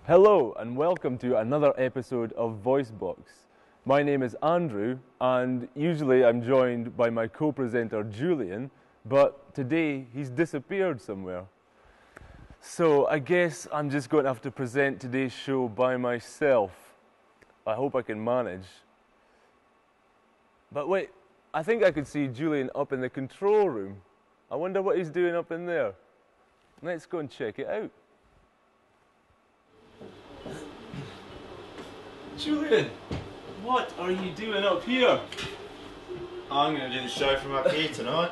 Hello and welcome to another episode of VoiceBox. My name is Andrew and usually I'm joined by my co-presenter Julian, but today he's disappeared somewhere. So I guess I'm just going to have to present today's show by myself. I hope I can manage. But wait, I think I could see Julian up in the control room. I wonder what he's doing up in there. Let's go and check it out. Julian, what are you doing up here? I'm going to do the show from up here tonight.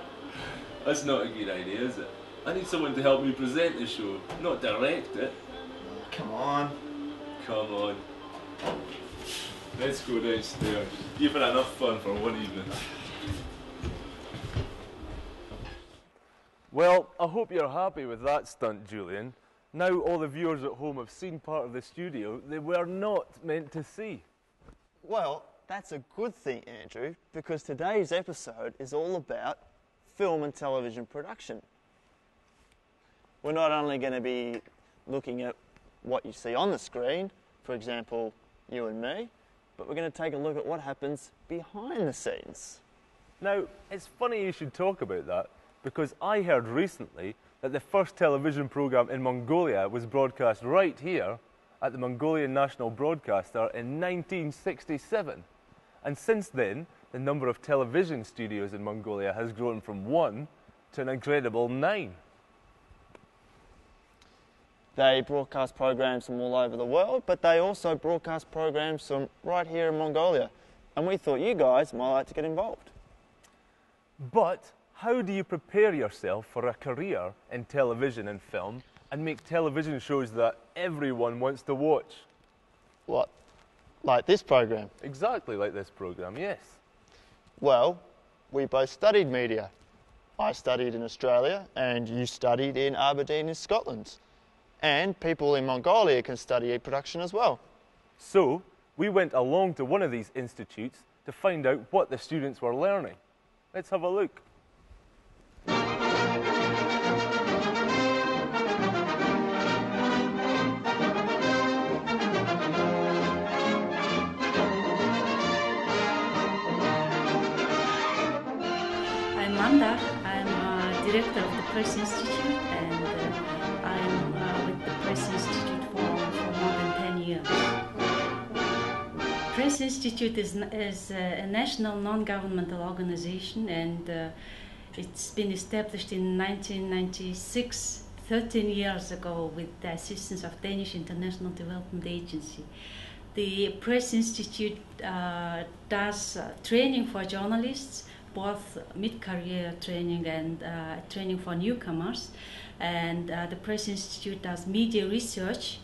That's not a good idea, is it? I need someone to help me present the show, not direct it. Come on. Come on. Let's go downstairs. You've had enough fun for one evening. Well, I hope you're happy with that stunt, Julian. Now all the viewers at home have seen part of the studio they were not meant to see. Well, that's a good thing, Andrew, because today's episode is all about film and television production. We're not only going to be looking at what you see on the screen, for example, you and me, but we're going to take a look at what happens behind the scenes. Now, it's funny you should talk about that, because I heard recently that the first television program in Mongolia was broadcast right here at the Mongolian National Broadcaster in 1967. And since then, the number of television studios in Mongolia has grown from 1 to an incredible 9. They broadcast programs from all over the world, but they also broadcast programs from right here in Mongolia. And we thought you guys might like to get involved. But how do you prepare yourself for a career in television and film and make television shows that everyone wants to watch? What? Like this program? Exactly like this program, yes. Well, we both studied media. I studied in Australia and you studied in Aberdeen in Scotland. And people in Mongolia can study production as well. So, we went along to one of these institutes to find out what the students were learning. Let's have a look. I'm Manda. I'm director of the Press Institute, and I'm with the Press Institute for more than 10 years. Press Institute is a national non-governmental organization, and it's been established in 1996, 13 years ago, with the assistance of Danish International Development Agency. The Press Institute does training for journalists, both mid-career training and training for newcomers. And the Press Institute does media research,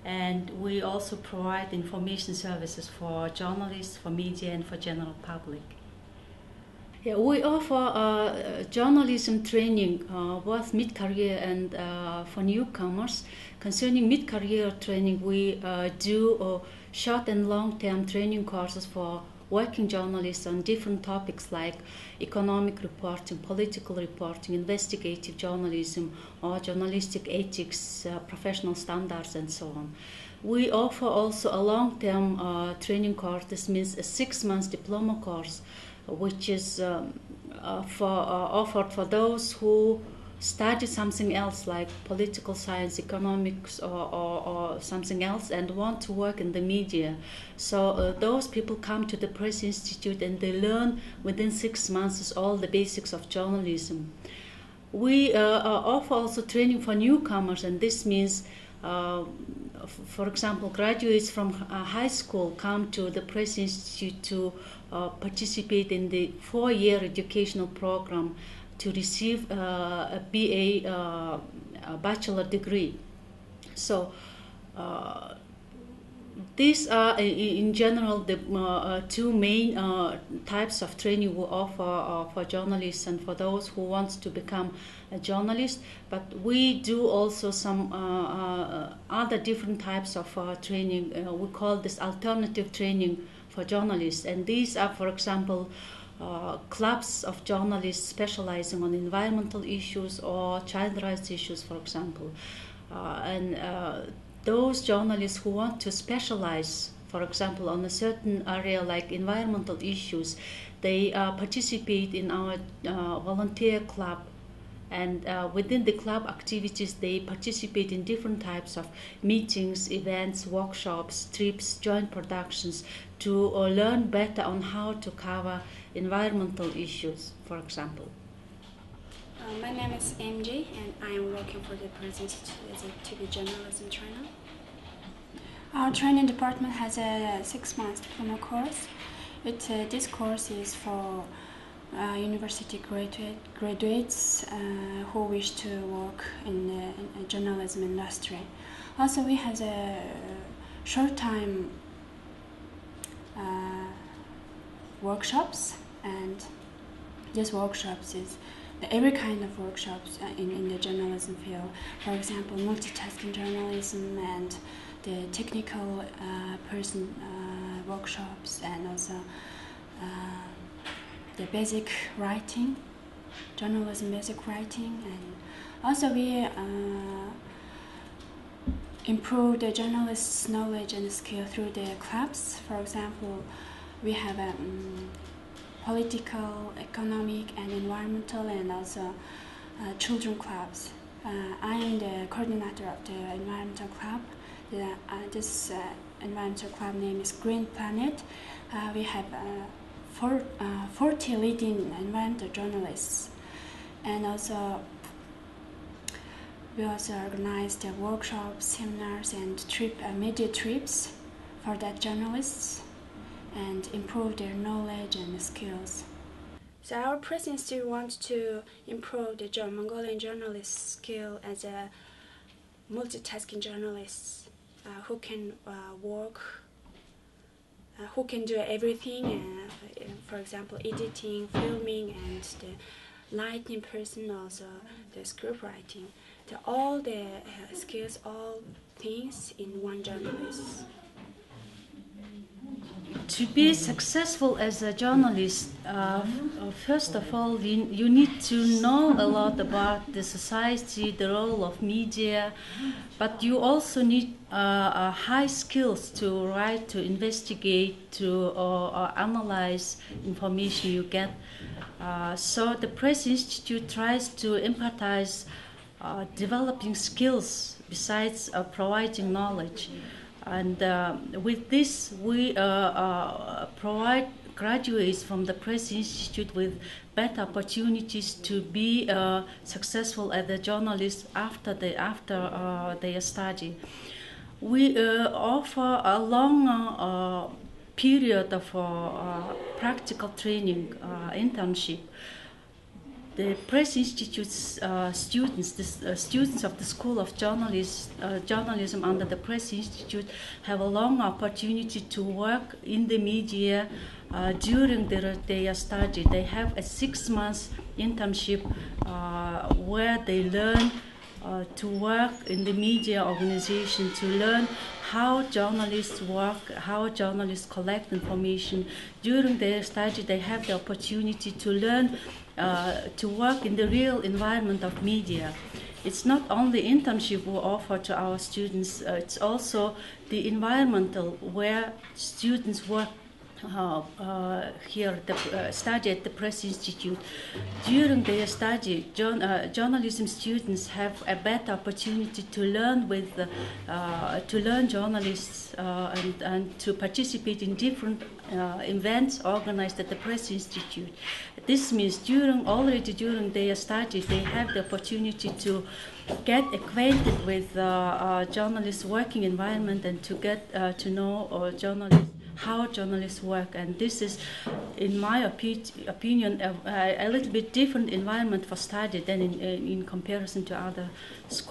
and we also provide information services for journalists, for media, and for general public. Yeah, we offer journalism training, both mid-career and for newcomers. Concerning mid-career training, we do short and long-term training courses for working journalists on different topics like economic reporting, political reporting, investigative journalism, or journalistic ethics, professional standards, and so on. We offer also a long-term training course. This means a 6-month diploma course, which is offered for those who study something else like political science, economics, or something else and want to work in the media. So those people come to the Press Institute and they learn within 6 months all the basics of journalism. We offer also training for newcomers, and this means for example, graduates from high school come to the Press Institute to participate in the 4-year educational program to receive a BA bachelor degree. So These are, in general, the two main types of training we offer for journalists and for those who want to become a journalist. But we do also some other different types of training. We call this alternative training for journalists. And these are, for example, clubs of journalists specializing on environmental issues or child rights issues, for example. Those journalists who want to specialize, for example, on a certain area like environmental issues, they participate in our volunteer club. And within the club activities, they participate in different types of meetings, events, workshops, trips, joint productions to learn better on how to cover environmental issues, for example. My name is MJ, and I am working for the Press Institute as a TV journalist in China. Our training department has a 6-month diploma course. This course is for university graduates who wish to work in the journalism industry. Also, we have a short-time workshops, and these workshops is every kind of workshops in the journalism field. For example, multitasking journalism and the technical person workshops, and also the basic writing, journalism basic writing. And also we improve the journalists' knowledge and skill through the clubs. For example, we have a political, economic, and environmental, and also children clubs. I am the coordinator of the environmental club. This environmental club name is Green Planet. We have 40 leading environmental journalists, and also we also organize the workshops, seminars, and media trips for that journalists, and improve their knowledge and skills. So our Press Institute wants to improve the Mongolian journalist skill as a multitasking journalist who can work, who can do everything, for example, editing, filming, and the lighting person, also the script writing. All the skills, all things in one journalist. To be successful as a journalist, first of all, you need to know a lot about the society, the role of media, but you also need high skills to write, to investigate, to analyze information you get. So the Press Institute tries to empathize developing skills besides providing knowledge. And with this, we provide graduates from the Press Institute with better opportunities to be successful as a journalist after their study. We offer a long period of practical training, internship. The Press Institute's students, the students of the School of Journalism under the Press Institute, have a long opportunity to work in the media during their study. They have a 6-month internship where they learn to work in the media organization, to learn how journalists work, how journalists collect information. During their study, they have the opportunity to learn to work in the real environment of media. It's not only internship we offer to our students, it's also the environmental where students work here, study at the Press Institute. During their study, journalism students have a better opportunity to learn journalists and to participate in different events organized at the Press Institute. This means already during their study, they have the opportunity to get acquainted with journalists' working environment and to get to know how journalists work. And this is, in my opinion, a little bit different environment for study than in comparison to other schools.